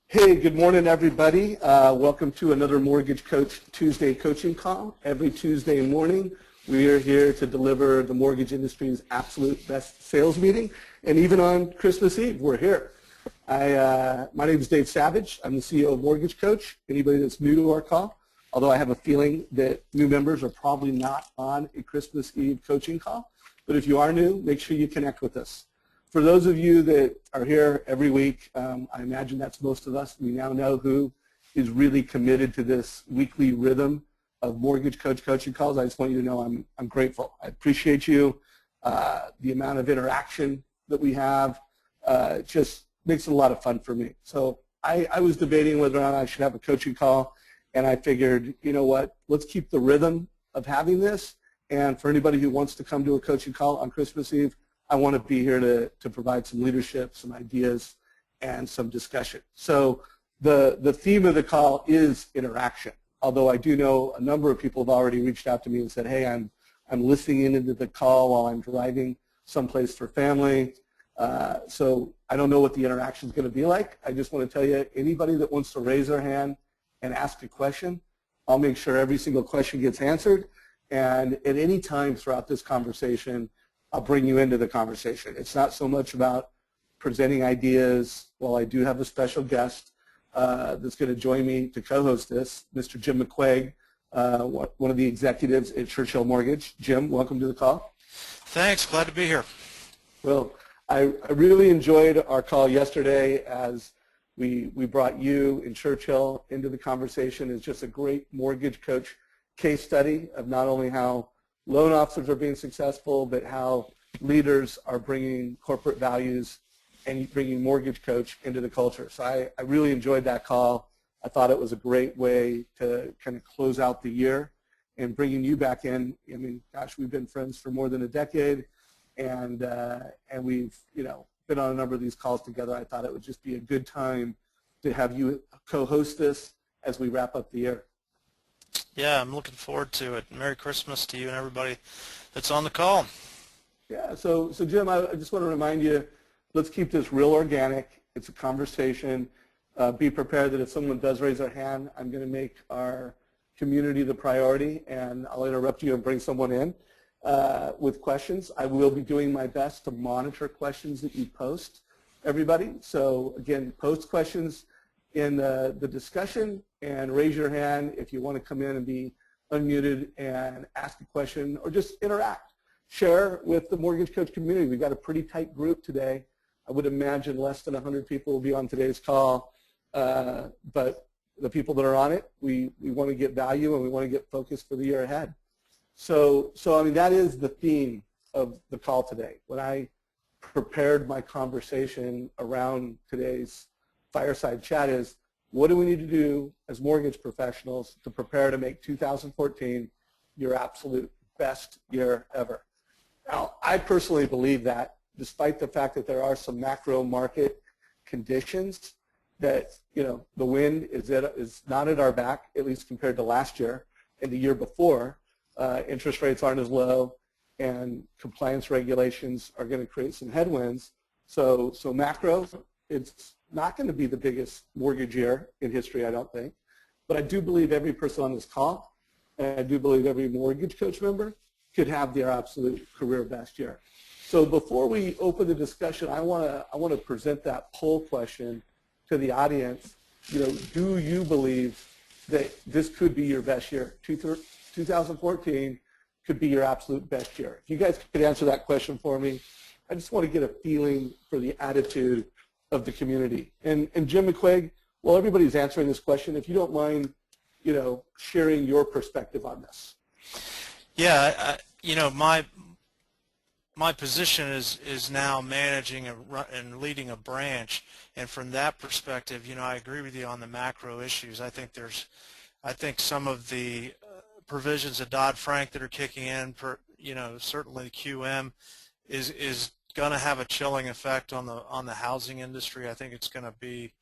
Hey, good morning, everybody. Welcome to another Mortgage Coach Tuesday coaching call. Every Tuesday morning, we are here to deliver the mortgage industry's absolute best sales meeting. And even on Christmas Eve, we're here. My name is Dave Savage. I'm the CEO of Mortgage Coach. Anybody that's new to our call, although I have a feeling that new members are probably not on a Christmas Eve coaching call. But if you are new, make sure you connect with us. For those of you that are here every week, I imagine that's most of us. We now know who is really committed to this weekly rhythm of Mortgage Coach coaching calls. I just want you to know I'm grateful. I appreciate you. The amount of interaction that we have just makes it a lot of fun for me. So I was debating whether or not I should have a coaching call, and I figured, you know what, let's keep the rhythm of having this. And for anybody who wants to come to a coaching call on Christmas Eve, I want to be here to provide some leadership, some ideas, and some discussion. So the theme of the call is interaction, although I do know a number of people have already reached out to me and said, hey, I'm listening into the call while I'm driving someplace for family. So I don't know what the interaction is going to be like. I just want to tell you, anybody that wants to raise their hand and ask a question, I'll make sure every single question gets answered. And at any time throughout this conversation, I'll bring you into the conversation. It's not so much about presenting ideas. Well, I do have a special guest that's going to join me to co-host this, Mr. Jim Mcquaig, one of the executives at Churchill Mortgage. Jim, welcome to the call. Thanks. Glad to be here. Well, I really enjoyed our call yesterday as we brought you and Churchill into the conversation. It's just a great mortgage coach case study of not only how loan officers are being successful, but how leaders are bringing corporate values and bringing Mortgage Coach into the culture. So I really enjoyed that call. I thought it was a great way to kind of close out the year and bringing you back in. I mean, gosh, we've been friends for more than a decade, and we've been on a number of these calls together. I thought it would just be a good time to have you co-host this as we wrap up the year. Yeah, I'm looking forward to it. Merry Christmas to you and everybody that's on the call. Yeah, so Jim, I just want to remind you, let's keep this real organic. It's a conversation. Be prepared that if someone does raise their hand, I'm going to make our community the priority, and I'll interrupt you and bring someone in with questions. I will be doing my best to monitor questions that you post, everybody. So again, post questions in the discussion and raise your hand if you want to come in and be unmuted and ask a question or just interact. Share with the Mortgage Coach community. We've got a pretty tight group today. I would imagine less than 100 people will be on today's call, but the people that are on it, we want to get value and we want to get focused for the year ahead. So I mean, that is the theme of the call today. When I prepared my conversation around today's fireside chat is, what do we need to do as mortgage professionals to prepare to make 2014 your absolute best year ever? Now, I personally believe that despite the fact that there are some macro market conditions that, the wind is not at our back, at least compared to last year and the year before. Interest rates aren't as low, and compliance regulations are going to create some headwinds. So macro, it's not going to be the biggest mortgage year in history, I don't think. But I do believe every person on this call, and I do believe every Mortgage Coach member could have their absolute career best year. So before we open the discussion, I want to present that poll question to the audience. Do you believe that this could be your best year? 2014 could be your absolute best year. If you guys could answer that question for me, I just want to get a feeling for the attitude of the community. And Jim Mcquaig, while everybody's answering this question, if you don't mind, sharing your perspective on this. Yeah, my position is now managing and leading a branch, and from that perspective, I agree with you on the macro issues. I think some of the provisions of Dodd-Frank that are kicking in, certainly QM is going to have a chilling effect on the housing industry. I think it's going to be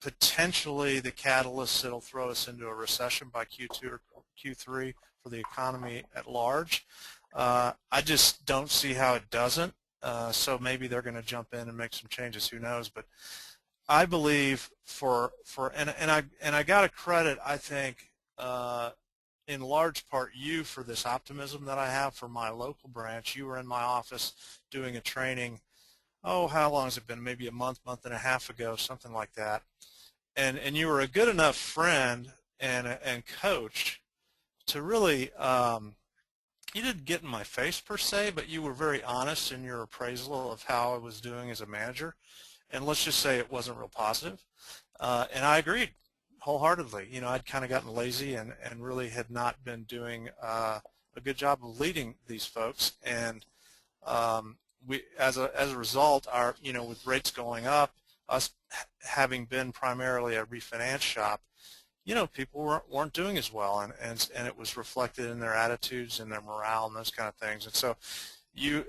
potentially the catalyst that'll throw us into a recession by Q2 or Q3 for the economy at large. I just don't see how it doesn't. So maybe they're going to jump in and make some changes. Who knows? But I believe and I got to credit, I think, in large part you for this optimism that I have for my local branch. You were in my office doing a training, oh, how long has it been? Maybe a month, month and a half ago, something like that. And you were a good enough friend and coach to really, you didn't get in my face per se, but you were very honest in your appraisal of how I was doing as a manager. And let's just say it wasn't real positive. And I agreed wholeheartedly. You know, I'd kind of gotten lazy and really had not been doing a good job of leading these folks. And we, as a result, our, you know, with rates going up, us having been primarily a refinance shop, you know, people weren't doing as well, and it was reflected in their attitudes and their morale and those kind of things. And so you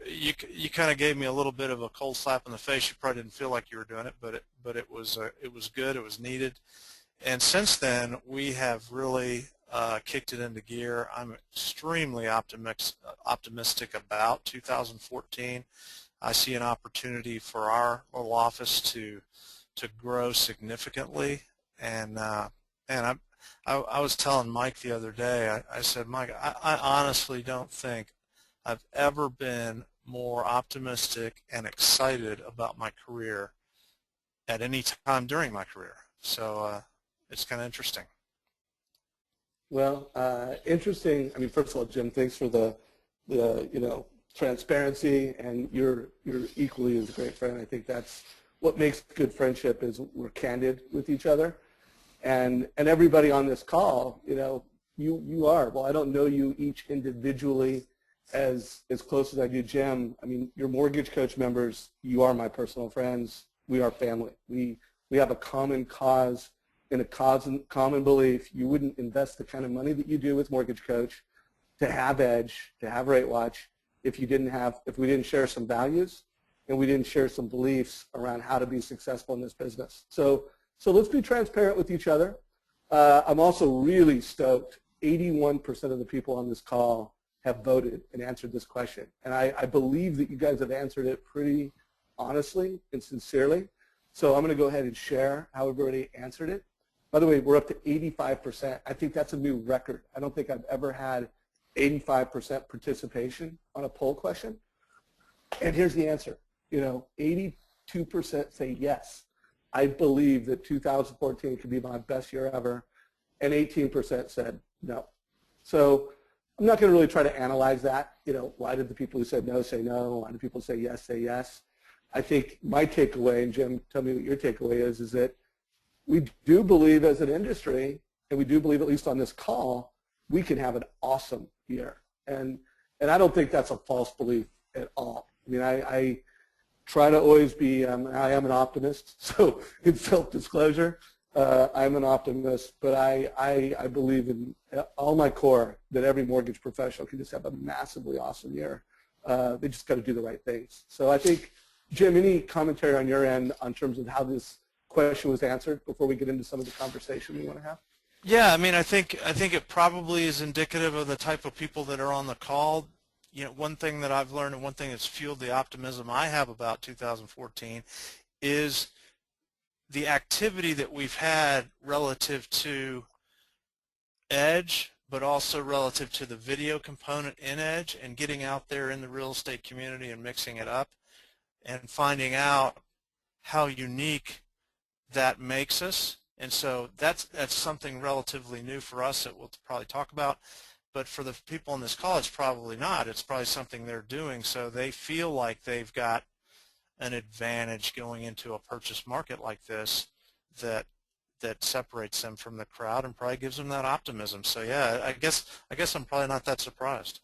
kind of gave me a little bit of a cold slap in the face. You probably didn't feel like you were doing it, but it was good. It was needed. And since then, we have really kicked it into gear. I'm extremely optimistic about 2014. I see an opportunity for our little office to grow significantly, and I was telling Mike the other day, I said, Mike, I honestly don't think I've ever been more optimistic and excited about my career at any time during my career. So it's kind of interesting. Well, interesting. I mean, first of all, Jim, thanks for the you know, transparency, and you're equally as a great friend. I think that's what makes good friendship, is we're candid with each other. And everybody on this call, you know, you are. Well, I don't know you each individually as close as I do Jim. I mean, your Mortgage Coach members, you are my personal friends. We are family. We have a common cause and a common belief. You wouldn't invest the kind of money that you do with Mortgage Coach, to have Edge, to have Rate Watch, if we didn't share some values and we didn't share some beliefs around how to be successful in this business. So let's be transparent with each other. I'm also really stoked. 81% of the people on this call have voted and answered this question. And I believe that you guys have answered it pretty honestly and sincerely. So I'm going to go ahead and share how everybody answered it. By the way, we're up to 85%. I think that's a new record. I don't think I've ever had 85% participation on a poll question. And here's the answer. You know, 82% say yes. I believe that 2014 could be my best year ever, and 18% said no. So I'm not going to really try to analyze that. You know, why did the people who said no say no? Why did people say yes say yes? I think my takeaway, and Jim, tell me what your takeaway is that we do believe as an industry, and we do believe, at least on this call, we can have an awesome year. And I don't think that's a false belief at all. I mean, I try to always be, I am an optimist, so in self-disclosure, I'm an optimist, but I believe in all my core that every mortgage professional can just have a massively awesome year. They just got to do the right things. So I think, Jim, any commentary on your end in terms of how this question was answered before we get into some of the conversation we want to have? Yeah, I mean, I think it probably is indicative of the type of people that are on the call. You know, one thing that I've learned and one thing that's fueled the optimism I have about 2014 is the activity that we've had relative to Edge, but also relative to the video component in Edge, and getting out there in the real estate community and mixing it up and finding out how unique that makes us. And so that's something relatively new for us that we'll probably talk about. But for the people on this call, it's probably not. It's probably something they're doing, so they feel like they've got an advantage going into a purchase market like this that separates them from the crowd and probably gives them that optimism. So yeah, I guess I'm probably not that surprised.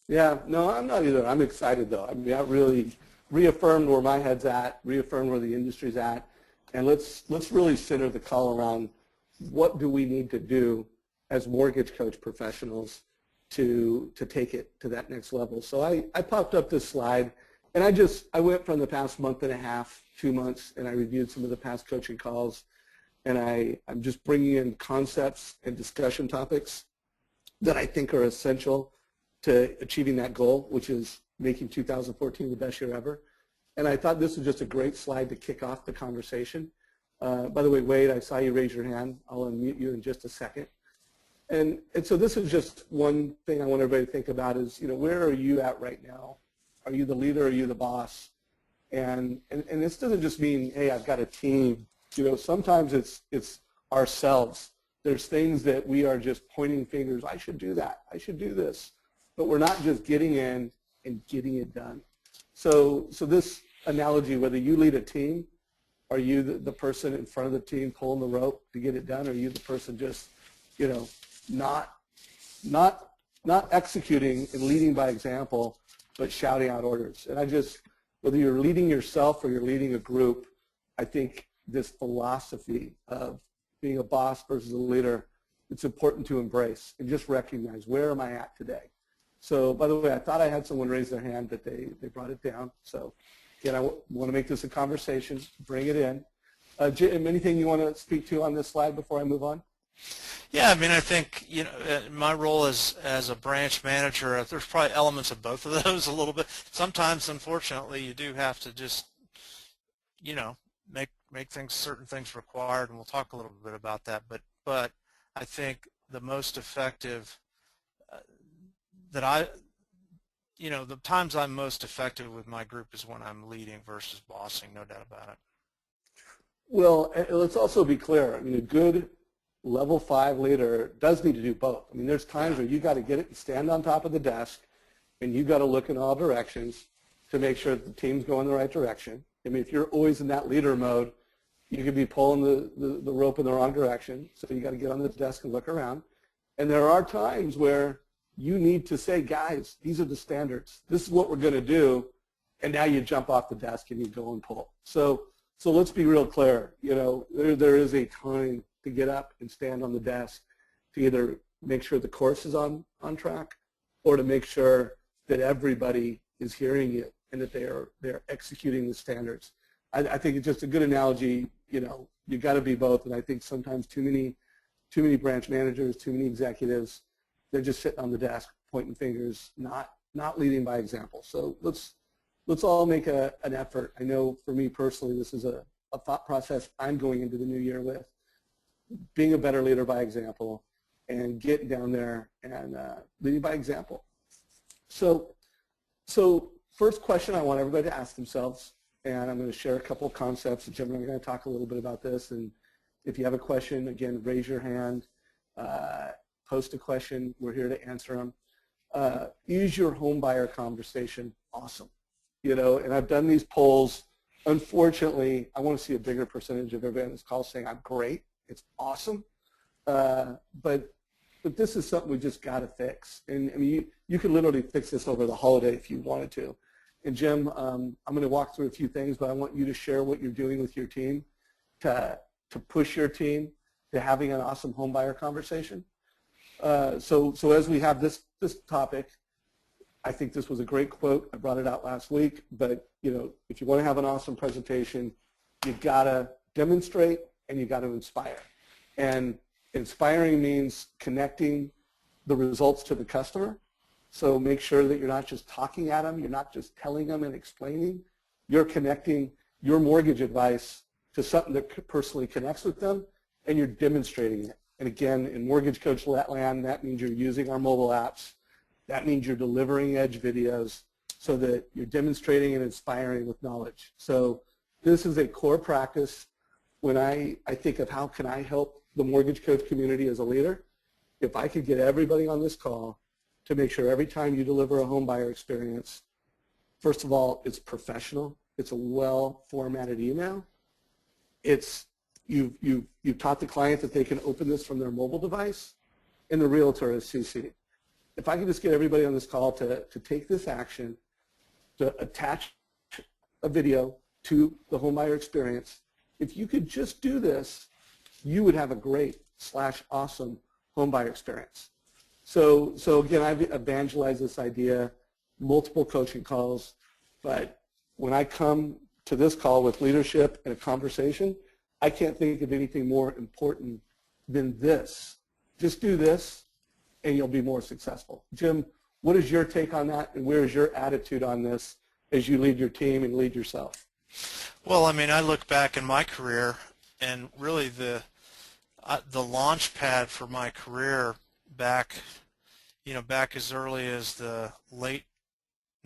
Yeah, no, I'm not either. I'm excited though. I mean, that really reaffirmed where my head's at, reaffirmed where the industry's at, and let's really center the call around what do we need to do as mortgage coach professionals to take it to that next level. So I popped up this slide, and I went from the past month and a half, 2 months, and I reviewed some of the past coaching calls, and I'm just bringing in concepts and discussion topics that I think are essential to achieving that goal, which is making 2014 the best year ever. And I thought this was just a great slide to kick off the conversation. By the way, Wade, I saw you raise your hand. I'll unmute you in just a second. And so this is just one thing I want everybody to think about is, where are you at right now? Are you the leader? Are you the boss? And this doesn't just mean, hey, I've got a team. Sometimes it's ourselves. There's things that we are just pointing fingers. I should do that. I should do this. But we're not just getting in and getting it done. So this analogy, whether you lead a team, are you the person in front of the team pulling the rope to get it done? Or are you the person just, not executing and leading by example, but shouting out orders? And whether you're leading yourself or you're leading a group, I think this philosophy of being a boss versus a leader, it's important to embrace and just recognize, where am I at today? So, by the way, I thought I had someone raise their hand, but they brought it down. So, again, I want to make this a conversation, bring it in. Jim, anything you want to speak to on this slide before I move on? Yeah, I mean, I think, my role as a branch manager, there's probably elements of both of those a little bit. Sometimes, unfortunately, you do have to just, make certain things required, and we'll talk a little bit about that. But I think the most effective the times I'm most effective with my group is when I'm leading versus bossing, no doubt about it. Well, let's also be clear. I mean, a good level 5 leader does need to do both. I mean, there's times where you got to get it and stand on top of the desk, and you got to look in all directions to make sure that the team's going the right direction. I mean, if you're always in that leader mode, you could be pulling the rope in the wrong direction. So you got to get on the desk and look around. And there are times where you need to say, guys, these are the standards. This is what we're going to do. And now you jump off the desk and you go and pull. So let's be real clear. There is a time to get up and stand on the desk to either make sure the course is on track or to make sure that everybody is hearing you and that they're executing the standards. I think it's just a good analogy. You got to be both. And I think sometimes too many branch managers, too many executives, they're just sitting on the desk pointing fingers, not leading by example. So let's all make an effort. I know for me personally, this is a thought process I'm going into the new year with, being a better leader by example and getting down there and leading by example. So first question I want everybody to ask themselves, and I'm going to share a couple of concepts. Jim and I are going to talk a little bit about this. And if you have a question, again, raise your hand, post a question. We're here to answer them. Is your home buyer conversation awesome? And I've done these polls. Unfortunately, I want to see a bigger percentage of everybody on this call saying, I'm great, it's awesome. But this is something we just got to fix. And I mean, you could literally fix this over the holiday if you wanted to. And Jim, I'm going to walk through a few things, but I want you to share what you're doing with your team to push your team to having an awesome home buyer conversation. So as we have this topic, I think this was a great quote. I brought it out last week, but if you want to have an awesome presentation, you got to demonstrate and you got to inspire. And inspiring means connecting the results to the customer. So make sure that you're not just talking at them, you're not just telling them and explaining. You're connecting your mortgage advice to something that personally connects with them, and you're demonstrating it. And again, in Mortgage Coach land, that means you're using our mobile apps. That means you're delivering edge videos so that you're demonstrating and inspiring with knowledge. So this is a core practice when I think of how can I help the Mortgage Coach community as a leader. If I could get everybody on this call to make sure every time you deliver a home buyer experience, first of all, it's professional. It's a well-formatted email. You've taught the client that they can open this from their mobile device, and the realtor is CC'd. If I could just get everybody on this call to take this action, to attach a video to the home buyer experience, if you could just do this, you would have a great / awesome home buyer experience. So again, I've evangelized this idea, multiple coaching calls, but when I come to this call with leadership and a conversation, I can't think of anything more important than this. Just do this, and you'll be more successful. Jim, what is your take on that, and where is your attitude on this as you lead your team and lead yourself? Well, I mean, I look back in my career, and really the launch pad for my career back, back as early as the late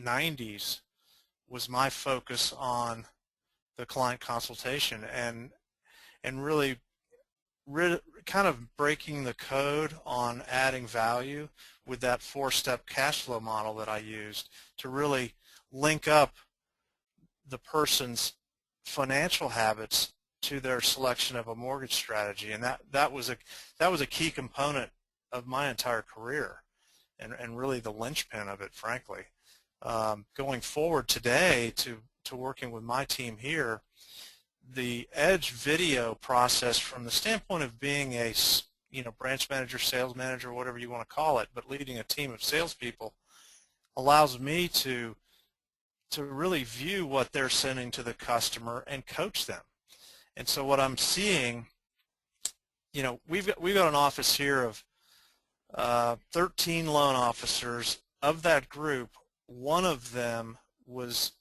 90s was my focus on the client consultation and really kind of breaking the code on adding value with that 4-step cash flow model that I used to really link up the person's financial habits to their selection of a mortgage strategy, and that was a key component of my entire career, and really the linchpin of it, frankly. Going forward today to working with my team here, the Edge video process, from the standpoint of being a branch manager, sales manager, whatever you want to call it, but leading a team of salespeople, allows me to really view what they're sending to the customer and coach them. And so what I'm seeing, we've got an office here of 13 loan officers. Of that group, one of them was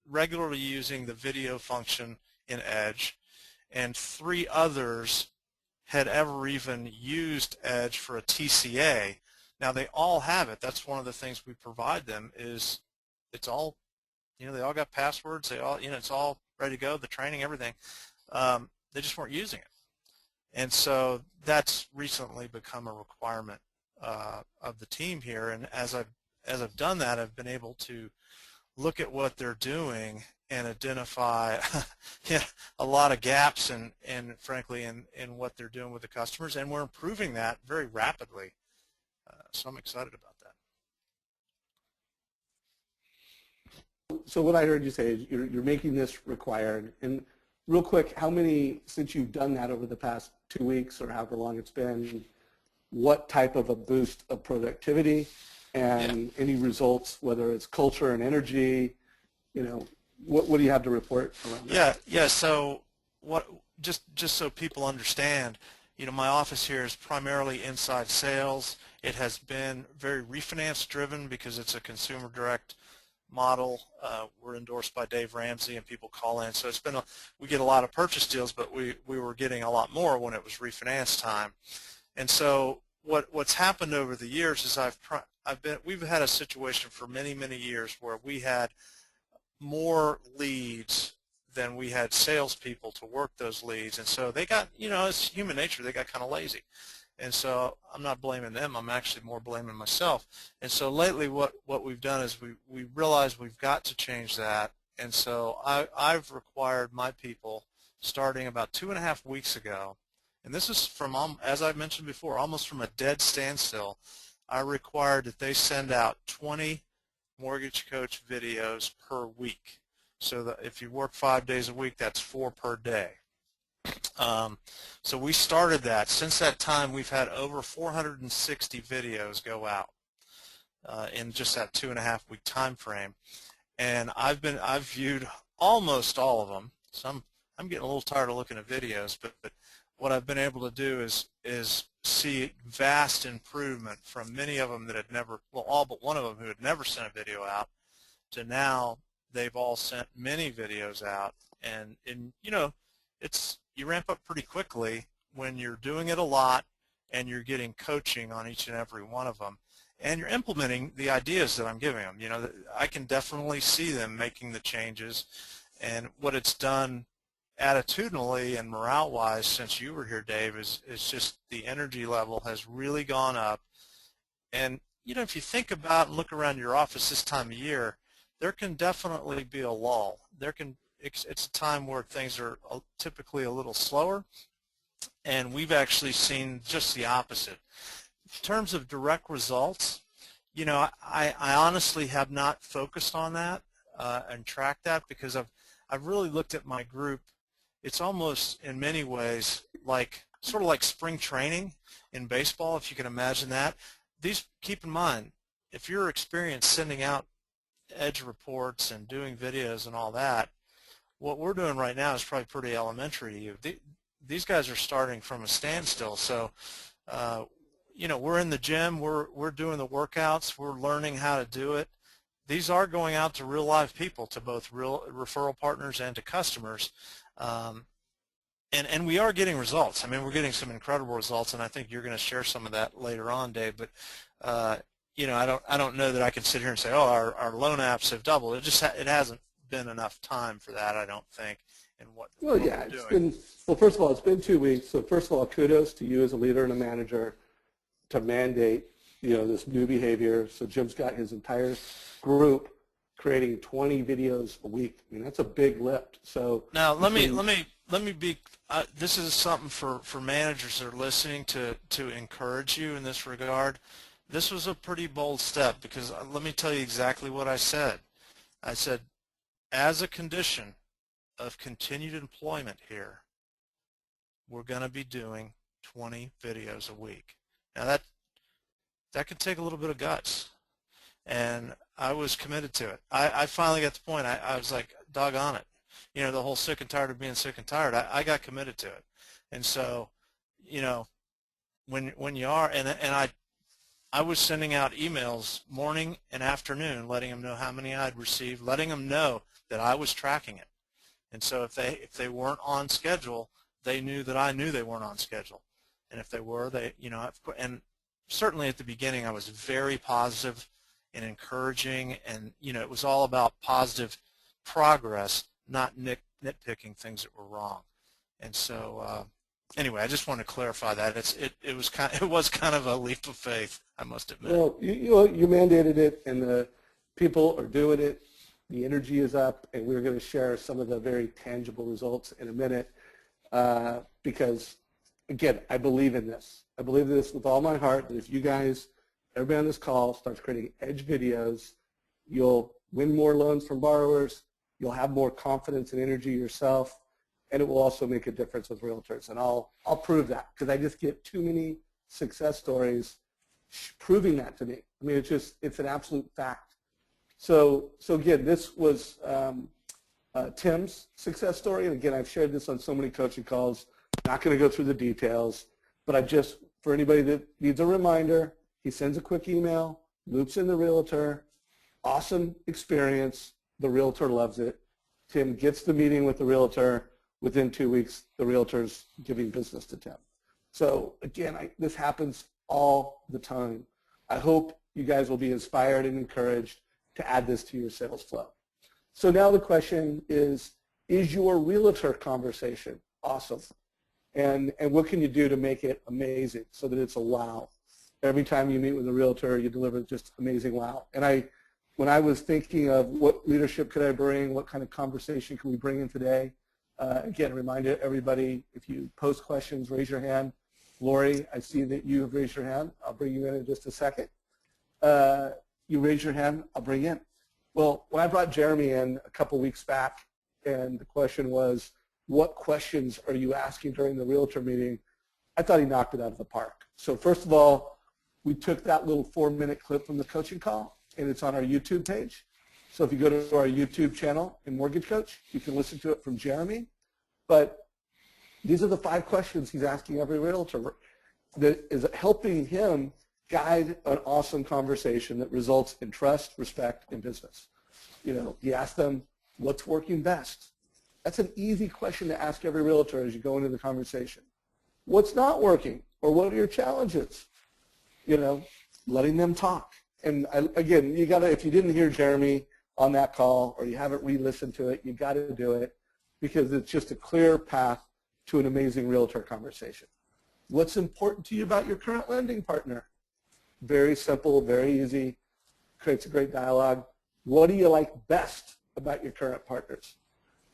regularly using the video function in Edge, and 3 others had ever even used Edge for a TCA. Now they all have it. That's one of the things we provide them, is it's all, they all got passwords. They all, it's all ready to go, the training, everything. They just weren't using it. And so that's recently become a requirement of the team here. And as I've done that, I've been able to look at what they're doing and identify a lot of gaps and frankly in what they're doing with the customers, and we're improving that very rapidly. So I'm excited about that. So what I heard you say is you're making this required. And real quick, how many, since you've done that over the past 2 weeks or however long it's been, what type of a boost of productivity and any results, whether it's culture and energy, what do you have to report around that? Yeah. So just so people understand, my office here is primarily inside sales. It has been very refinance driven because it's a consumer direct model. We're endorsed by Dave Ramsey, and people call in. So it's been we get a lot of purchase deals, but we were getting a lot more when it was refinance time. And so what's happened over the years is we've had a situation for many years where we had more leads than we had salespeople to work those leads, and so they got, it's human nature, they got kind of lazy. And so I'm not blaming them, I'm actually more blaming myself. And so lately what we've done is we realized we've got to change that, and so I've required my people, starting about 2.5 weeks ago, and this is from, as I mentioned before, almost from a dead standstill. I required that they send out 20 mortgage coach videos per week. So that if you work 5 days a week, that's 4 per day. So we started that. Since that time, we've had over 460 videos go out in just that 2.5 week time frame, and I've viewed almost all of them. So I'm getting a little tired of looking at videos, but what I've been able to do is see vast improvement from many of them that had never, well, all but one of them who had never sent a video out, to now they've all sent many videos out. And you ramp up pretty quickly when you're doing it a lot and you're getting coaching on each and every one of them, and you're implementing the ideas that I'm giving them. I can definitely see them making the changes, and what it's done attitudinally and morale-wise since you were here, Dave, is just the energy level has really gone up. And if you think about and look around your office this time of year, there can definitely be a lull. It's a time where things are typically a little slower, and we've actually seen just the opposite. In terms of direct results, I honestly have not focused on that and tracked that, because I've really looked at my group. It's almost in many ways sort of like spring training in baseball, if you can imagine that. Keep in mind, if you're experienced sending out Edge reports and doing videos and all that, what we're doing right now is probably pretty elementary to you. These guys are starting from a standstill. So, we're in the gym, we're doing the workouts, we're learning how to do it. These are going out to real live people, to both real referral partners and to customers. and we are getting results. I mean, we're getting some incredible results, and I think you're going to share some of that later on, Dave. But you know, I don't know that I can sit here and say, oh, our loan apps have doubled. It hasn't been enough time for that, I don't think. And what Well, yeah, we're it's doing. been, well, first of all, it's been 2 weeks. So first of all, kudos to you as a leader and a manager to mandate, you know, this new behavior. So Jim's got his entire group creating 20 videos a week. I mean, that's a big lift. So Now let me be. This is something for managers that are listening to encourage you in this regard. This was a pretty bold step because let me tell you exactly what I said. I said, as a condition of continued employment here, we're going to be doing 20 videos a week. Now that can take a little bit of guts, and I was committed to it. I finally got to the point. I was like, doggone it. You know, the whole sick and tired of being sick and tired. I got committed to it, and so, you know, when you are, and I was sending out emails morning and afternoon, letting them know how many I'd received, letting them know that I was tracking it. And so if they weren't on schedule, they knew that I knew they weren't on schedule. And if they were, they, you know, and certainly at the beginning I was very positive and encouraging, and you know, it was all about positive progress, not nitpicking things that were wrong. And so anyway, I just want to clarify that it was kind of a leap of faith, I must admit. well, you mandated it, and the people are doing it. The energy is up, and we're going to share some of the very tangible results in a minute because, again, I believe in this. I believe in this with all my heart, that if you guys, everybody on this call, starts creating edge videos, you'll win more loans from borrowers, you'll have more confidence and energy yourself, and it will also make a difference with realtors. And I'll prove that because I just get too many success stories proving that to me. I mean, it's an absolute fact. So again, this was Tim's success story. And again, I've shared this on so many coaching calls. Not going to go through the details, but for anybody that needs a reminder, he sends a quick email, loops in the realtor, awesome experience. The realtor loves it. Tim gets the meeting with the realtor. Within 2 weeks, the realtor's giving business to Tim. So again, this happens all the time. I hope you guys will be inspired and encouraged to add this to your sales flow. So now the question is your realtor conversation awesome? And what can you do to make it amazing so that it's a wow? Every time you meet with a realtor, you deliver just amazing wow. And when I was thinking of what leadership could I bring, what kind of conversation can we bring in today, again, remind everybody, if you post questions, raise your hand. Lori, I see that you have raised your hand. I'll bring you in just a second. You raise your hand, I'll bring you in. Well, when I brought Jeremy in a couple weeks back, and the question was, what questions are you asking during the realtor meeting? I thought he knocked it out of the park. So first of all, we took that little 4-minute clip from the coaching call, and it's on our YouTube page. So if you go to our YouTube channel in Mortgage Coach, you can listen to it from Jeremy. But these are the 5 questions he's asking every realtor that is helping him guide an awesome conversation that results in trust, respect, and business. You know, he asks them, what's working best? That's an easy question to ask every realtor as you go into the conversation. What's not working? Or what are your challenges? You know, letting them talk. And again, you gotta, if you didn't hear Jeremy on that call or you haven't re-listened to it, you gotta do it because it's just a clear path to an amazing realtor conversation. What's important to you about your current lending partner? Very simple, very easy, creates a great dialogue. What do you like best about your current partners?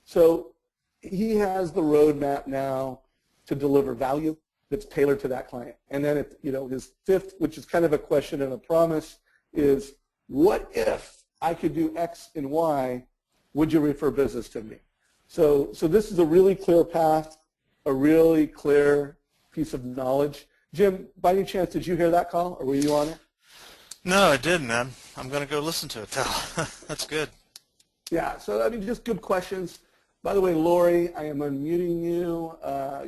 So he has the roadmap now to deliver value that's tailored to that client. And then, you know, his 5th, which is kind of a question and a promise, is what if I could do X and Y, would you refer business to me? So this is a really clear path, a really clear piece of knowledge. Jim, by any chance, did you hear that call, or were you on it? No, I didn't, man. I'm going to go listen to it now. That's good. Yeah, so I mean, just good questions. By the way, Lori, I am unmuting you.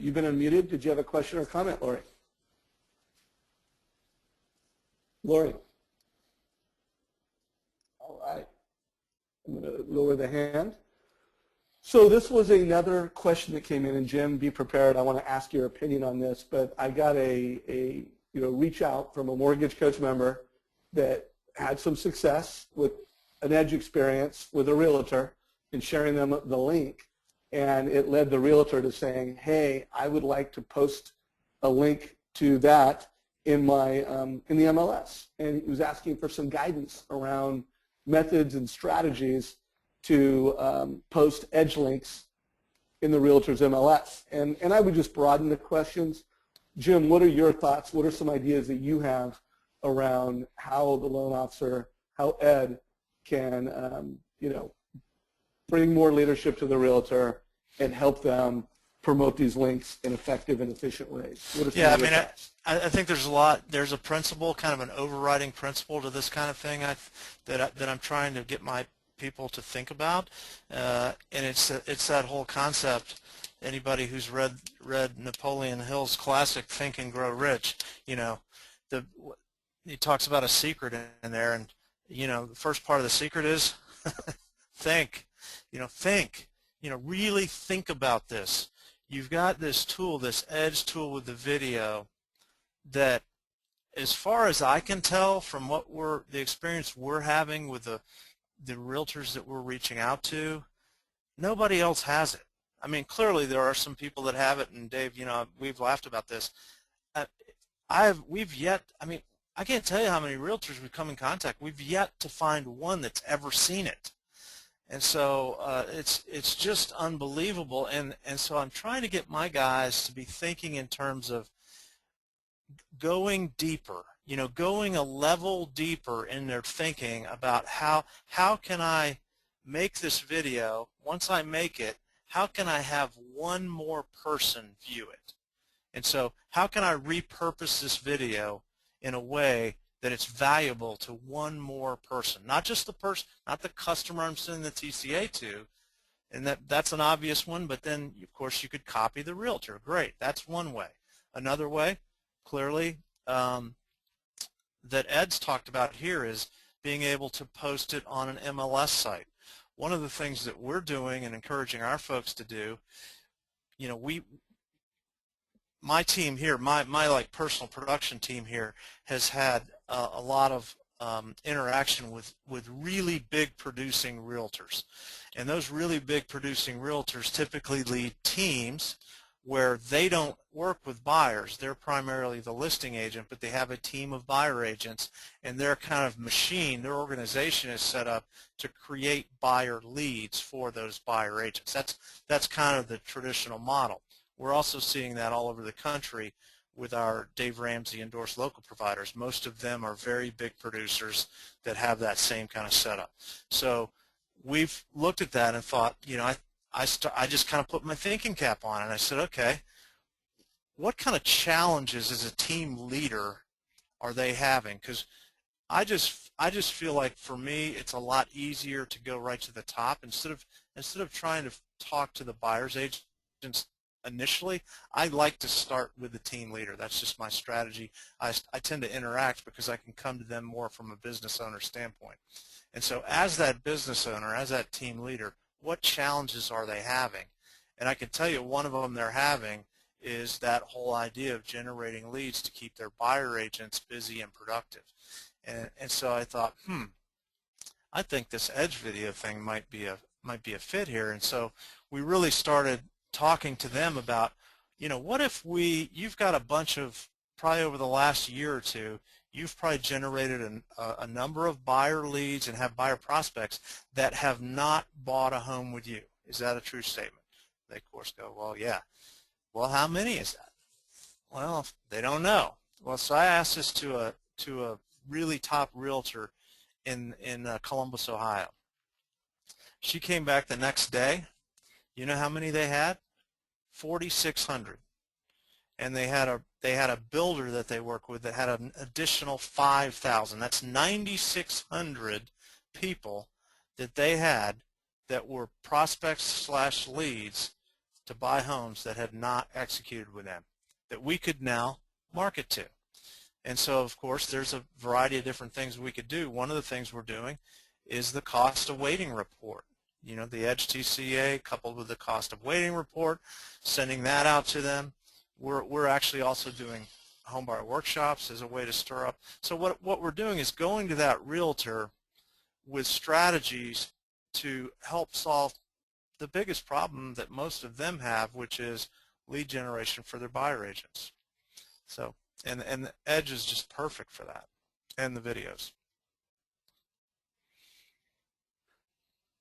You've been unmuted. Did you have a question or comment, Lori? Lori. All right. I'm going to lower the hand. So this was another question that came in, and Jim, be prepared. I want to ask your opinion on this, but I got a reach out from a mortgage coach member that had some success with an edge experience with a realtor and sharing them the link, and it led the realtor to saying, hey, I would like to post a link to that in my in the MLS, and he was asking for some guidance around methods and strategies to post edge links in the realtor's MLS. And I would just broaden the questions. Jim, what are your thoughts? What are some ideas that you have around how the loan officer, how Ed can, bring more leadership to the realtor and help them promote these links in effective and efficient ways? What are some Yeah, of your thoughts? I think there's a principle, kind of an overriding principle to this kind of thing that I'm trying to get my people to think about, and it's that whole concept. Anybody who's read Napoleon Hill's classic Think and Grow Rich, he talks about a secret in there, and the first part of the secret is think. Really think about this. You've got this tool, this Edge tool with the video, that, as far as I can tell from the experience we're having with the realtors that we're reaching out to, nobody else has it. I mean, clearly there are some people that have it, and Dave, we've laughed about this. I can't tell you how many realtors we've come in contact. We've yet to find one that's ever seen it. And so it's just unbelievable. And so I'm trying to get my guys to be thinking in terms of going deeper, going a level deeper in their thinking about how can I make this video. Once I make it, how can I have one more person view it? And so how can I repurpose this video in a way that it's valuable to one more person, not just the person, not the customer I'm sending the TCA to, and that's an obvious one, but then of course you could copy the realtor. Great, that's one way. Another way, clearly, that Ed's talked about here is being able to post it on an MLS site. One of the things that we're doing and encouraging our folks to do, my team here, my like personal production team here, has had a lot of interaction with really big producing realtors, and those really big producing realtors typically lead teams where they don't work with buyers. They're primarily the listing agent, but they have a team of buyer agents, and their kind of machine, their organization is set up to create buyer leads for those buyer agents. That's kind of the traditional model. We're also seeing that all over the country with our Dave Ramsey endorsed local providers. Most of them are very big producers that have that same kind of setup. So we've looked at that and thought, I just kind of put my thinking cap on, and I said, okay, what kind of challenges as a team leader are they having? Because I just feel like, for me, it's a lot easier to go right to the top instead of trying to talk to the buyer's agents initially. I like to start with the team leader. That's just my strategy. I tend to interact because I can come to them more from a business owner standpoint. And so as that business owner, as that team leader, what challenges are they having? And I can tell you one of them they're having is that whole idea of generating leads to keep their buyer agents busy and productive. And so I thought, I think this Edge video thing might be a fit here. And so we really started talking to them about, what if you've got a bunch of, probably over the last year or two, you've probably generated a number of buyer leads and have buyer prospects that have not bought a home with you. Is that a true statement? They, of course, go, well, yeah. Well, how many is that? Well, they don't know. Well, so I asked this to a really top realtor in Columbus, Ohio. She came back the next day. You know how many they had? 4,600. And they had a builder that they work with that had an additional 5,000. That's 9,600 people that they had that were prospects / leads to buy homes that had not executed with them, that we could now market to. And so, of course, there's a variety of different things we could do. One of the things we're doing is the cost of waiting report. you know, the Edge TCA coupled with the cost of waiting report, sending that out to them. We're actually also doing homebuyer workshops as a way to stir up. So what we're doing is going to that realtor with strategies to help solve the biggest problem that most of them have, which is lead generation for their buyer agents. So, and the Edge is just perfect for that, and the videos.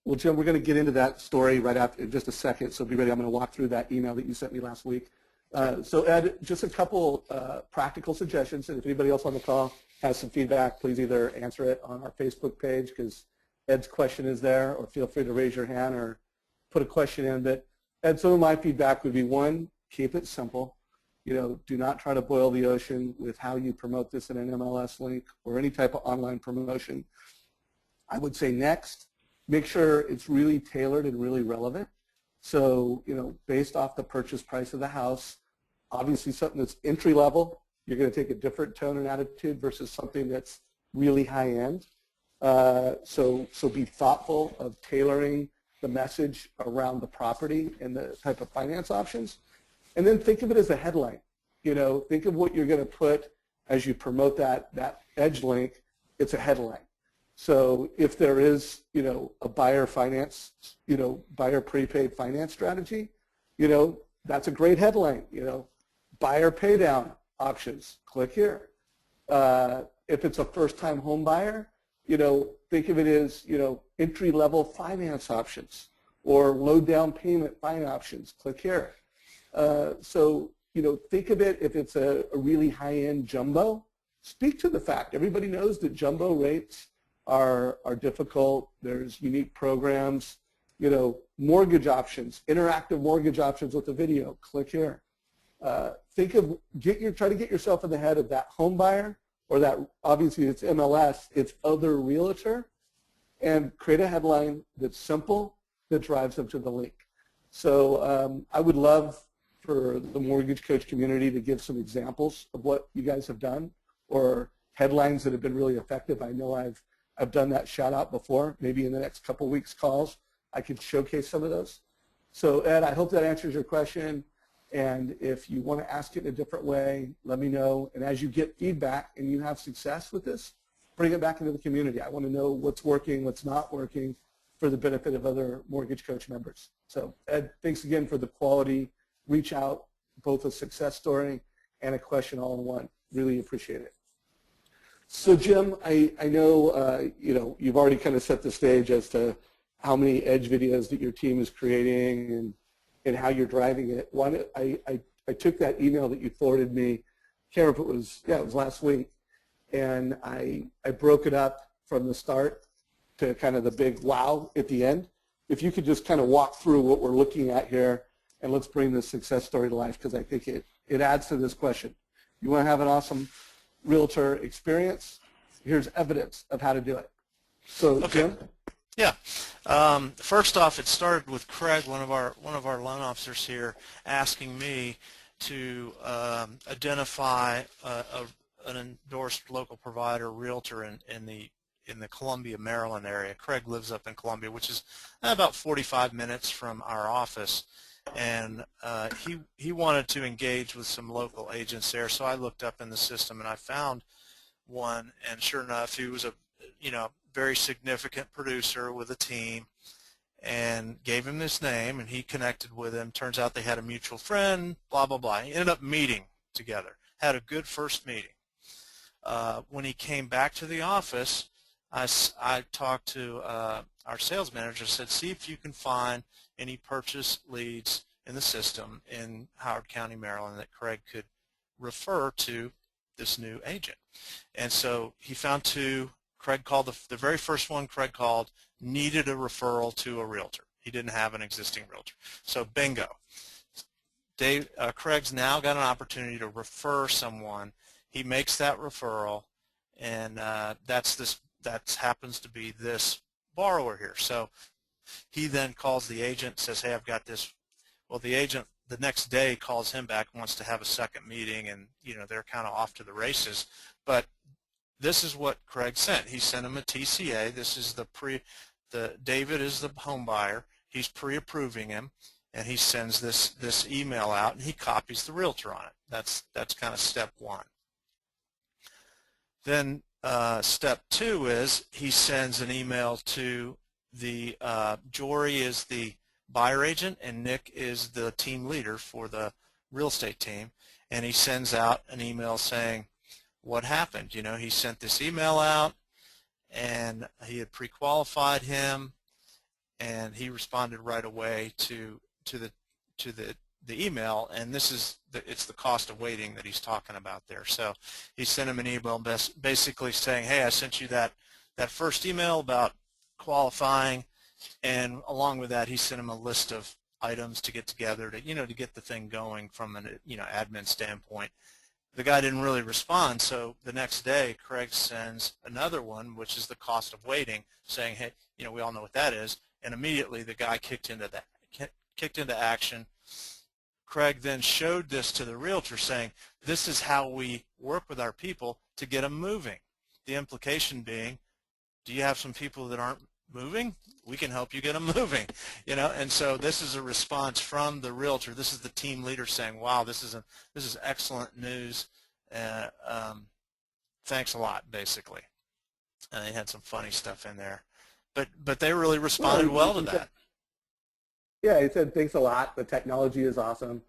Well, Jim, we're going to get into that story right after in just a second, so be ready. I'm going to walk through that email that you sent me last week. So, Ed, just a couple practical suggestions, and if anybody else on the call has some feedback, please either answer it on our Facebook page because Ed's question is there, or feel free to raise your hand or put a question in. But, Ed, some of my feedback would be, one, keep it simple. You know, do not try to boil the ocean with how you promote this in an MLS link or any type of online promotion. I would say next, make sure it's really tailored and really relevant. So, you know, based off the purchase price of the house, obviously something that's entry level, you're going to take a different tone and attitude versus something that's really high end. So be thoughtful of tailoring the message around the property and the type of finance options. And then think of it as a headline. You know, think of what you're going to put as you promote that Edge link. It's a headline. So if there is, you know, a buyer finance, you know, buyer prepaid finance strategy, you know, that's a great headline. You know, buyer pay down options, click here. If it's a first-time home buyer, you know, think of it as, you know, entry-level finance options or low down payment finance options, click here. So, you know, think of it if it's a really high-end jumbo, speak to the fact. Everybody knows that jumbo rates are difficult. There's unique programs, you know, mortgage options, interactive mortgage options with the video, click here. Think of, try to get yourself in the head of that home buyer, or that, obviously it's MLS, it's other realtor, and create a headline that's simple, that drives them to the link. So I would love for the mortgage coach community to give some examples of what you guys have done, or headlines that have been really effective. I know I've done that shout out before. Maybe in the next couple weeks calls, I could showcase some of those. So Ed, I hope that answers your question. And if you want to ask it in a different way, let me know. And as you get feedback and you have success with this, bring it back into the community. I want to know what's working, what's not working for the benefit of other mortgage coach members. So Ed, thanks again for the quality reach out, both a success story and a question all in one. Really appreciate it. So Jim, I know you know, you've already kind of set the stage as to how many Edge videos that your team is creating and how you're driving it. One, I took that email that you forwarded me, can't remember if it was, yeah, it was last week, and I broke it up from the start to kind of the big wow at the end. If you could just kind of walk through what we're looking at here, and let's bring this success story to life, because I think it adds to this question. You want to have an awesome realtor experience? Here's evidence of how to do it. So, okay. Jim? Yeah. First off, it started with Craig, one of our loan officers here, asking me to identify an endorsed local provider realtor in the Columbia, Maryland area. Craig lives up in Columbia, which is about 45 minutes from our office, and he wanted to engage with some local agents there. So I looked up in the system and I found one, and sure enough, he was a very significant producer with a team, and gave him this name, and he connected with him. Turns out they had a mutual friend, blah, blah, blah. He ended up meeting together, had a good first meeting. When he came back to the office, I talked to our sales manager, said, see if you can find any purchase leads in the system in Howard County, Maryland that Craig could refer to this new agent. And so he found two. Craig called the very first one Craig called needed a referral to a realtor. He didn't have an existing realtor. So bingo. Craig's now got an opportunity to refer someone. He makes that referral, and that happens to be this borrower here. So he then calls the agent, says, hey, I've got this. Well, the agent the next day calls him back, wants to have a second meeting, and they're kind of off to the races. But this is what Craig sent. He sent him a TCA. This is the David is the home buyer. He's pre-approving him, and he sends this email out, and he copies the realtor on it. That's kind of step one. Then step two is he sends an email to the Jory is the buyer agent, and Nick is the team leader for the real estate team, and he sends out an email saying what happened. You know, he sent this email out, and he had pre-qualified him, and he responded right away to the email, and it's the cost of waiting that he's talking about there. So he sent him an email basically saying, hey, I sent you that first email about qualifying, and along with that he sent him a list of items to get together to get the thing going from an admin standpoint. The guy didn't really respond, so the next day Craig sends another one, which is the cost of waiting, saying, hey, we all know what that is, and immediately the guy kicked into action. Craig then showed this to the realtor saying, this is how we work with our people to get them moving. The implication being, do you have some people that aren't moving? We can help you get them moving. And so this is a response from the realtor. This is the team leader saying, wow, this is excellent news. Thanks a lot, basically. And they had some funny stuff in there. But they really responded well to that. Yeah, he said, thanks a lot. The technology is awesome.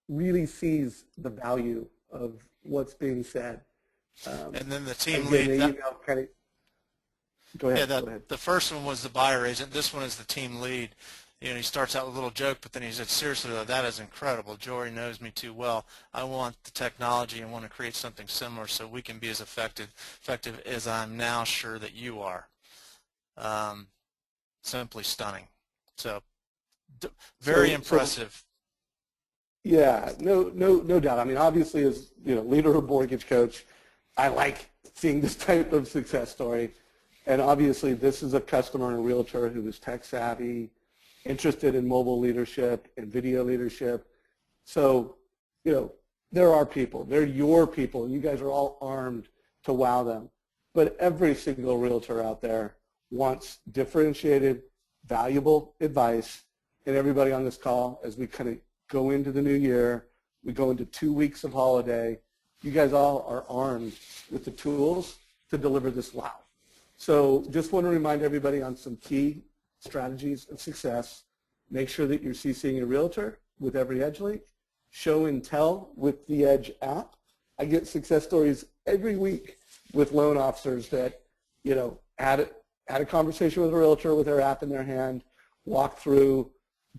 Really sees the value of what's being said. And then the team lead. Go ahead. Yeah, go ahead. The first one was the buyer agent. This one is the team lead. He starts out with a little joke, but then he said, seriously, though, that is incredible. Jory knows me too well. I want the technology and want to create something similar so we can be as effective as I'm now sure that you are. Simply stunning. So very impressive. Yeah, no doubt. Obviously, as leader of mortgage coach, I like seeing this type of success story. And obviously, this is a customer and a realtor who is tech savvy, interested in mobile leadership and video leadership. So, they're our people. They're your people. You guys are all armed to wow them. But every single realtor out there wants differentiated, valuable advice. And everybody on this call, as we kind of go into the new year, we go into 2 weeks of holiday, you guys all are armed with the tools to deliver this wow. So just want to remind everybody on some key strategies of success. Make sure that you're CCing your realtor with every Edge link. Show and tell with the Edge app. I get success stories every week with loan officers that, had a conversation with a realtor with their app in their hand, walked through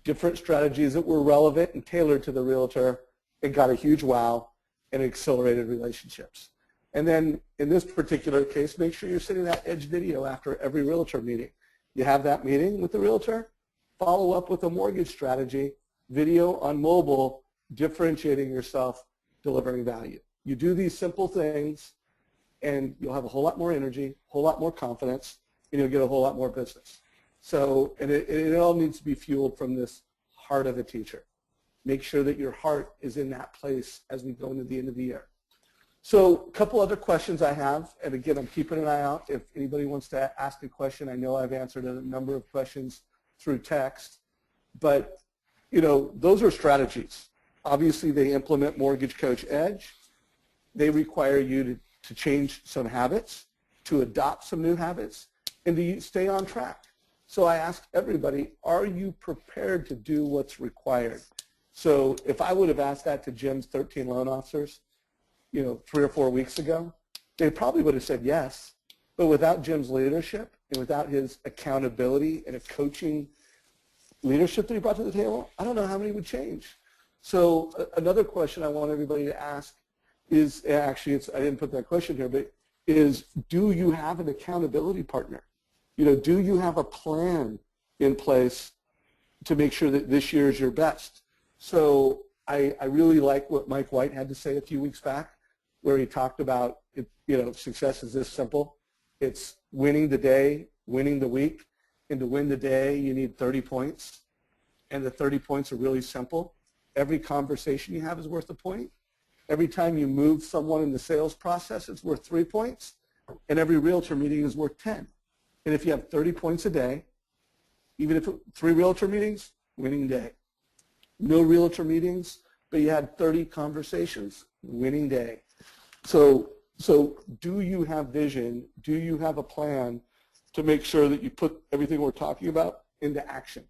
different strategies that were relevant and tailored to the realtor, and got a huge wow and accelerated relationships. And then in this particular case, make sure you're sending that Edge video after every realtor meeting. You have that meeting with the realtor, follow up with a mortgage strategy, video on mobile, differentiating yourself, delivering value. You do these simple things, and you'll have a whole lot more energy, a whole lot more confidence, and you'll get a whole lot more business. So, and it all needs to be fueled from this heart of a teacher. Make sure that your heart is in that place as we go into the end of the year. So a couple other questions I have, and again, I'm keeping an eye out. If anybody wants to ask a question, I know I've answered a number of questions through text, but those are strategies. Obviously, they implement Mortgage Coach Edge. They require you to change some habits, to adopt some new habits, and to stay on track. So I ask everybody, are you prepared to do what's required? So if I would have asked that to Jim's 13 loan officers, 3 or 4 weeks ago, they probably would have said yes. But without Jim's leadership and without his accountability and a coaching leadership that he brought to the table, I don't know how many would change. So another question I want everybody to ask is, actually, I didn't put that question here, but is, do you have an accountability partner? Do you have a plan in place to make sure that this year is your best? So I really like what Mike White had to say a few weeks back, where he talked about, success is this simple. It's winning the day, winning the week, and to win the day, you need 30 points, and the 30 points are really simple. Every conversation you have is worth a point. Every time you move someone in the sales process, it's worth 3 points, and every realtor meeting is worth 10. And if you have 30 points a day, even if 3 realtor meetings, winning day. No realtor meetings, but you had 30 conversations, winning day. So do you have vision? Do you have a plan to make sure that you put everything we're talking about into action?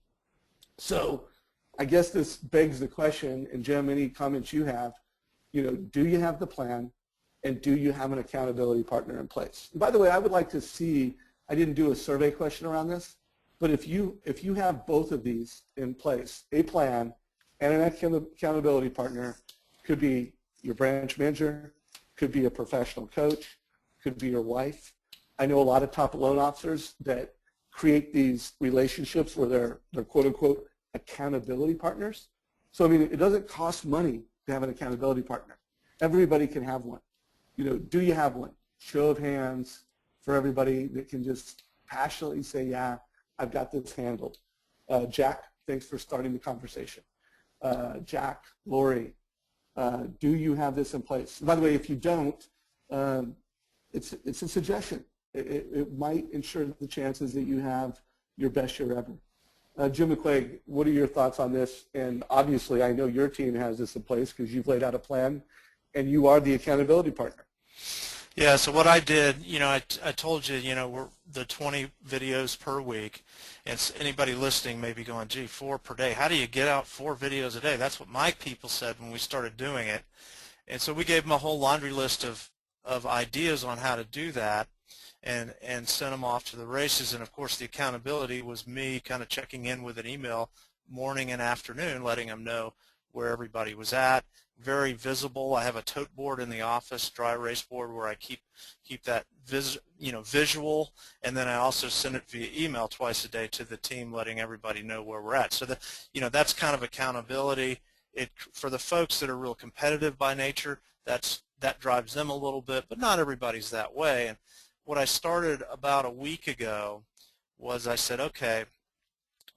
So I guess this begs the question, and Jim, any comments you have, do you have the plan, and do you have an accountability partner in place? And by the way, I would like to see, I didn't do a survey question around this, but if you have both of these in place, a plan and an accountability partner, could be your branch manager, could be a professional coach, could be your wife. I know a lot of top loan officers that create these relationships where they're quote unquote accountability partners. So I mean, it doesn't cost money to have an accountability partner. Everybody can have one. Do you have one? Show of hands for everybody that can just passionately say, yeah, I've got this handled. Jack, thanks for starting the conversation. Jack, Lori, do you have this in place? By the way, if you don't, it's a suggestion. It might ensure the chances that you have your best year ever. Jim Mcquaig, what are your thoughts on this? And obviously, I know your team has this in place because you've laid out a plan, and you are the accountability partner. Yeah, so what I did, I told you, we're the 20 videos per week, and anybody listening may be going, gee, 4 per day. How do you get out 4 videos a day? That's what my people said when we started doing it. And so we gave them a whole laundry list of ideas on how to do that and sent them off to the races. And, of course, the accountability was me kind of checking in with an email morning and afternoon, letting them know where everybody was at. Very visible. I have a tote board in the office, dry erase board, where I keep that visual, and then I also send it via email twice a day to the team, letting everybody know where we're at. So that's kind of accountability. For the folks that are real competitive by nature, that drives them a little bit, but not everybody's that way. And what I started about a week ago was I said, okay,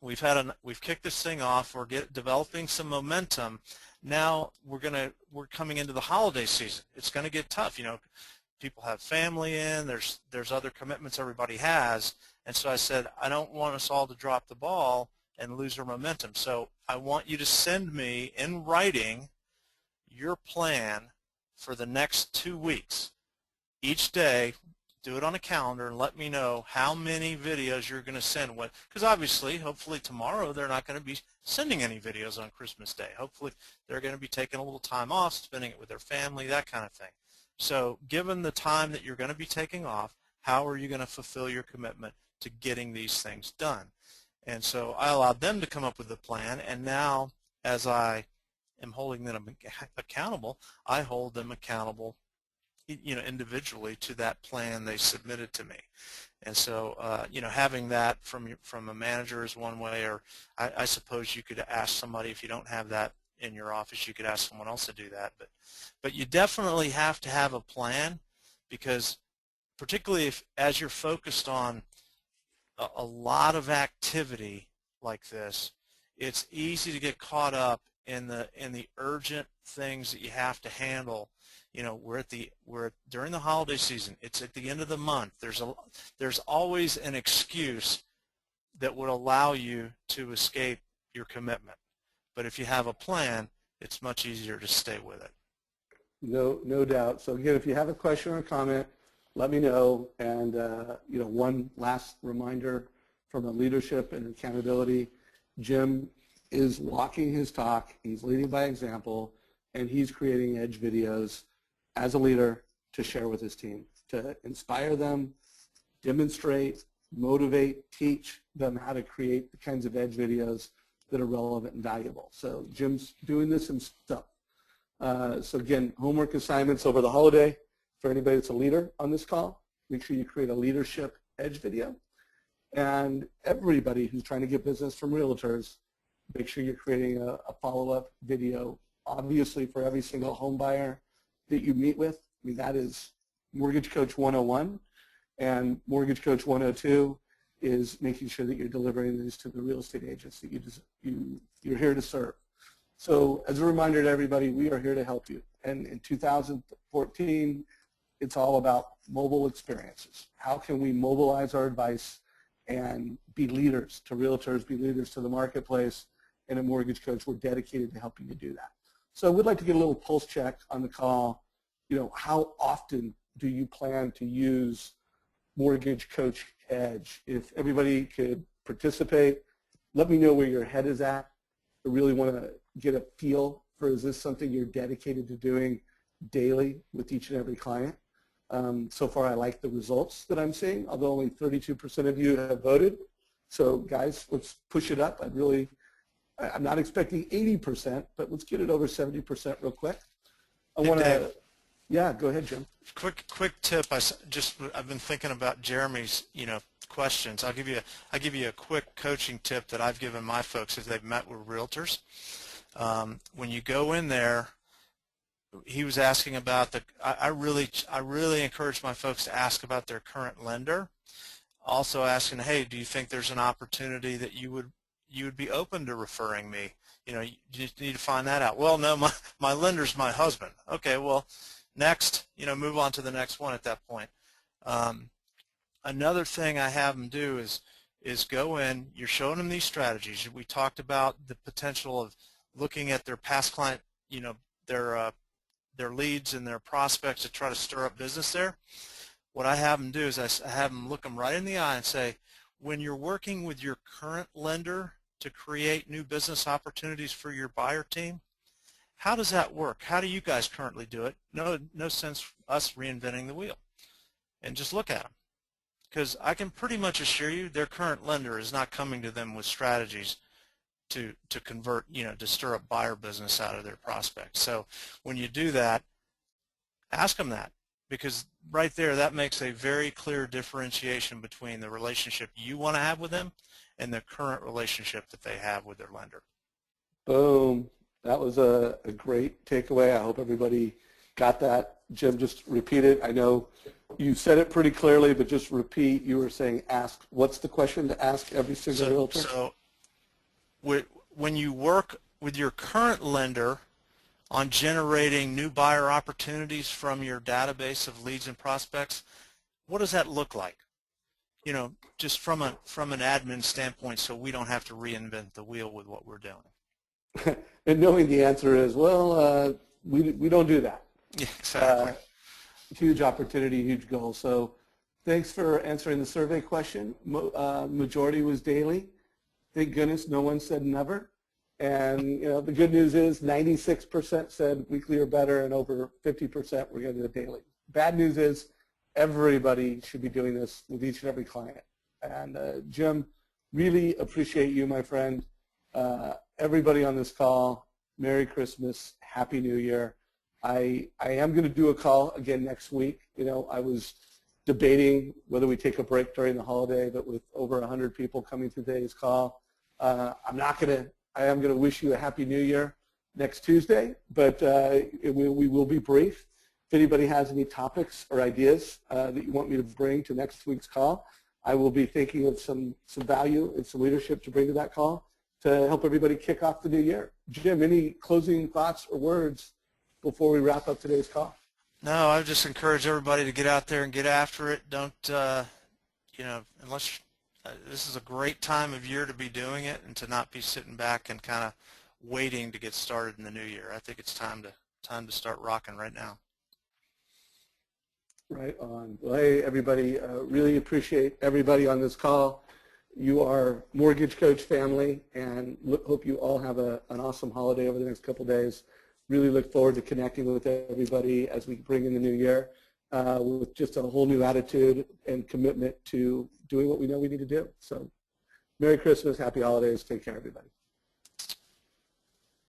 we've kicked this thing off. We're developing some momentum. Now we're coming into the holiday season. It's going to get tough. People have family in. There's other commitments everybody has, and so I said I don't want us all to drop the ball and lose our momentum. So I want you to send me in writing your plan for the next 2 weeks. Each day, do it on a calendar and let me know how many videos you're going to send. Because obviously, hopefully tomorrow, they're not going to be sending any videos on Christmas Day. Hopefully, they're going to be taking a little time off, spending it with their family, that kind of thing. So given the time that you're going to be taking off, how are you going to fulfill your commitment to getting these things done? And so I allowed them to come up with a plan, and now as I am holding them accountable, I hold them accountable individually to that plan they submitted to me. And so, having that from a manager is one way, or I suppose you could ask somebody, if you don't have that in your office, you could ask someone else to do that. But you definitely have to have a plan, because particularly as you're focused on a lot of activity like this, it's easy to get caught up in the urgent things that you have to handle. We're during the holiday season. It's at the end of the month. There's always an excuse that would allow you to escape your commitment. But if you have a plan, it's much easier to stay with it. No doubt. So again, if you have a question or a comment, let me know. And one last reminder from a leadership and accountability: Jim is walking his talk. He's leading by example, and he's creating edge videos as a leader to share with his team, to inspire them, demonstrate, motivate, teach them how to create the kinds of edge videos that are relevant and valuable. So Jim's doing this himself. So again, homework assignments over the holiday for anybody that's a leader on this call. Make sure you create a leadership edge video. And everybody who's trying to get business from realtors, make sure you're creating a follow-up video, obviously for every single home buyer that you meet with. I mean, that is Mortgage Coach 101, and Mortgage Coach 102 is making sure that you're delivering these to the real estate agents that you're here to serve. So as a reminder to everybody, we are here to help you. And in 2014, it's all about mobile experiences. How can we mobilize our advice and be leaders to realtors, be leaders to the marketplace, and a mortgage coach, we're dedicated to helping you do that. So we'd like to get a little pulse check on the call. How often do you plan to use Mortgage Coach Edge? If everybody could participate, let me know where your head is at. I really want to get a feel for, is this something you're dedicated to doing daily with each and every client? So far, I like the results that I'm seeing, although only 32% of you have voted. So guys, let's push it up. I'm not expecting 80%, but let's get it over 70% real quick. Yeah, go ahead, Jim. Quick tip. I've been thinking about Jeremy's questions. I'll give you a quick coaching tip that I've given my folks as they've met with realtors. When you go in there, he was asking about I really encourage my folks to ask about their current lender. Also asking, hey, do you think there's an opportunity that you would be open to referring me? You just need to find that out. Well, no, my lender's my husband. Okay, well, next, move on to the next one at that point. Another thing I have them do is go in, you're showing them these strategies. We talked about the potential of looking at their past client, their leads and their prospects to try to stir up business there. What I have them do is I have them look them right in the eye and say, when you're working with your current lender to create new business opportunities for your buyer team, how does that work? How do you guys currently do it? No sense us reinventing the wheel. And just look at them. Because I can pretty much assure you their current lender is not coming to them with strategies to convert, to stir up buyer business out of their prospects. So when you do that, ask them that, because right there that makes a very clear differentiation between the relationship you want to have with them and the current relationship that they have with their lender. Boom. That was a great takeaway. I hope everybody got that. Jim, just repeat it. I know you said it pretty clearly, but just repeat. You were saying ask. What's the question to ask every single realtor? So when you work with your current lender on generating new buyer opportunities from your database of leads and prospects, what does that look like? Just from an admin standpoint, so we don't have to reinvent the wheel with what we're doing. And knowing the answer is, well, we don't do that. Yeah, exactly. Huge opportunity, huge goal. So thanks for answering the survey question. Majority was daily. Thank goodness no one said never. And the good news is 96% said weekly or better, and over 50% were going to do it daily. Bad news is everybody should be doing this with each and every client. And Jim, really appreciate you, my friend. Everybody on this call, Merry Christmas, Happy New Year. I am going to do a call again next week. I was debating whether we take a break during the holiday, but with over 100 people coming to today's call, I am going to wish you a Happy New Year next Tuesday, but we will be brief. If anybody has any topics or ideas that you want me to bring to next week's call, I will be thinking of some value and some leadership to bring to that call to help everybody kick off the new year. Jim, any closing thoughts or words before we wrap up today's call? No, I would just encourage everybody to get out there and get after it. Don't, unless this is a great time of year to be doing it and to not be sitting back and kind of waiting to get started in the new year. I think it's time to start rocking right now. Right on. Well, hey, everybody, really appreciate everybody on this call. You are Mortgage Coach family, and hope you all have an awesome holiday over the next couple of days. Really look forward to connecting with everybody as we bring in the new year with just a whole new attitude and commitment to doing what we know we need to do. So Merry Christmas, Happy Holidays. Take care, everybody.